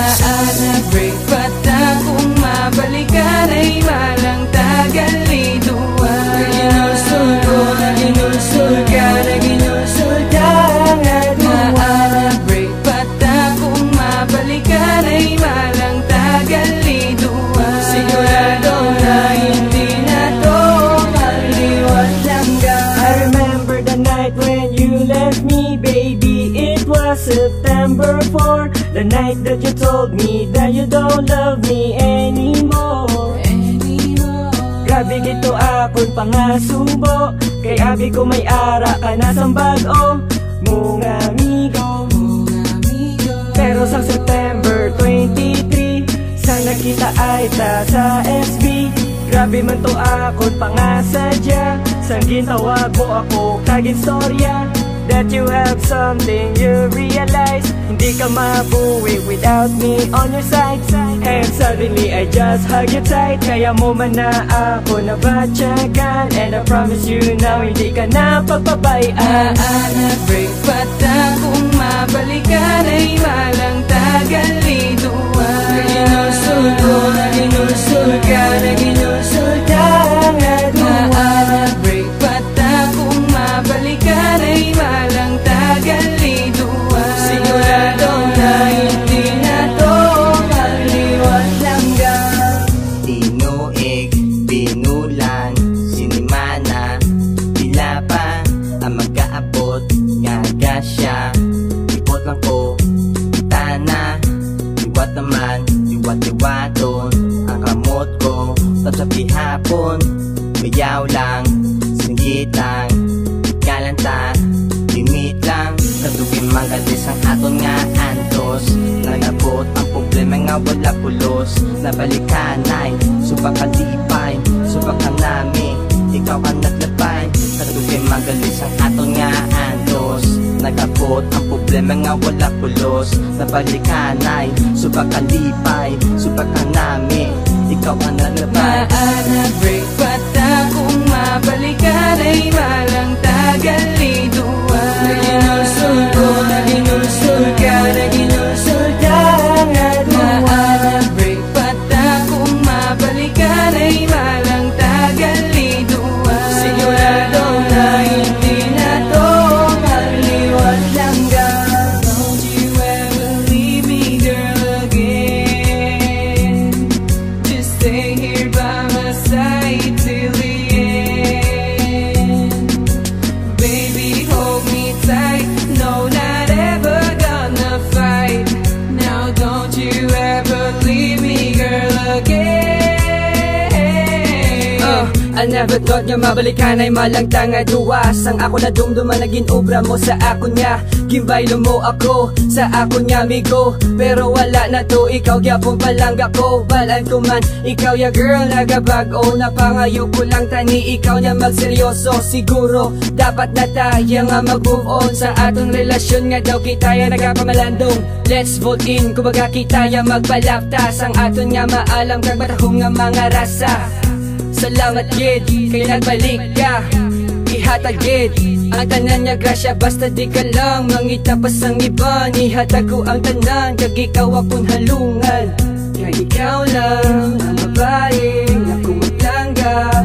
Maana break pata kung mabalikan ay malang tagaliduan. Ginulsul ko, ginulsul ka, ginulsul ka at maana break pata kung mabalikan ay malang tagaliduan. Sigurado na hindi na to maliwat langgan. I remember the night when you left me, baby. It was September 4, the night that you told me that you don't love me anymore. Grabe gito akong pangasubo, kay abi ko may ara ka na sang bag-o mong amigo. Pero sa September 23, sang nakita ay ta sa SB. Grabe man to akong pangasadya, sang gintawag mo ako kagin storya. That you have something you realize, hindi ka mabuwi without me on your side. And suddenly I just hug you tight, kaya mo man na ako nabatyagan. And I promise you now, hindi ka na pagbabayaan. Maana break pata kung mabalikan ay malang tagaliduan. Ginulsul ko, ginulsul ka, ginulsul ka at maana break pata kung mabalikan ay malang tagaliduan. Sigurado na hindi na to maliwat langgan. Tinuig, binulan, sinimana, tila pa ang mag-aabot, nga siya. Ipot lang ko, tana, iwat naman, iwat-iwaton ang kamot ko. Tapos sa pihapon, bayaw lang, singgit lang, galanta, limit lang. Natugin magalis ang aton nga antos. Nagabot ang problema nga wala pulos. Nabalikanay, subak kalipay, subak ka nami, ikaw ang naglabay. Natugin magalis ang aton nga antos. Nagabot ang problema nga wala pulos. Nabalikanay, subak kalipay, subak ka nami, ikaw ang naglabay. Maana break pata kung mabalikan ay malang tagaliduan. Ginulsul ko, ginulsul ka, ginulsul ka at maana break pata kung mabalikan ay malang tagaliduan. Sigurado na hindi na to maliwat langgan. Don't you ever leave me, girl, again. Just stay here by my side till the end. Baby, hold me tight, no, not ever gonna fight. Now don't you ever leave me, girl, again. I never thought nga mabalikan ay malang tanga duwas. Ang ako na dumduman naging obra mo sa ako niya. Gimbaylo mo ako sa ako niya amigo. Pero wala na to, ikaw gyapon palangga ko. Balan ko man, ikaw ya girl nagabago. Napangayo ko lang tani, ikaw niya magseryoso. Siguro dapat na tayo nga mag-move on sa atong relasyon nga daw kita ya nagapamalandong. Let's vote in, kumbaga kita ya magbalaftas. Ang aton nga maalam kag batahong nga mga rasa. Salamat gid, kay nagbalik ka. Ihatag gid ang tanan niya grasya, basta di ka lang mangita pa sang iba. Ihatag ko ang tanan, kag ikaw akong halungan. Kaya ikaw lang ang babae nga kung magtanggap.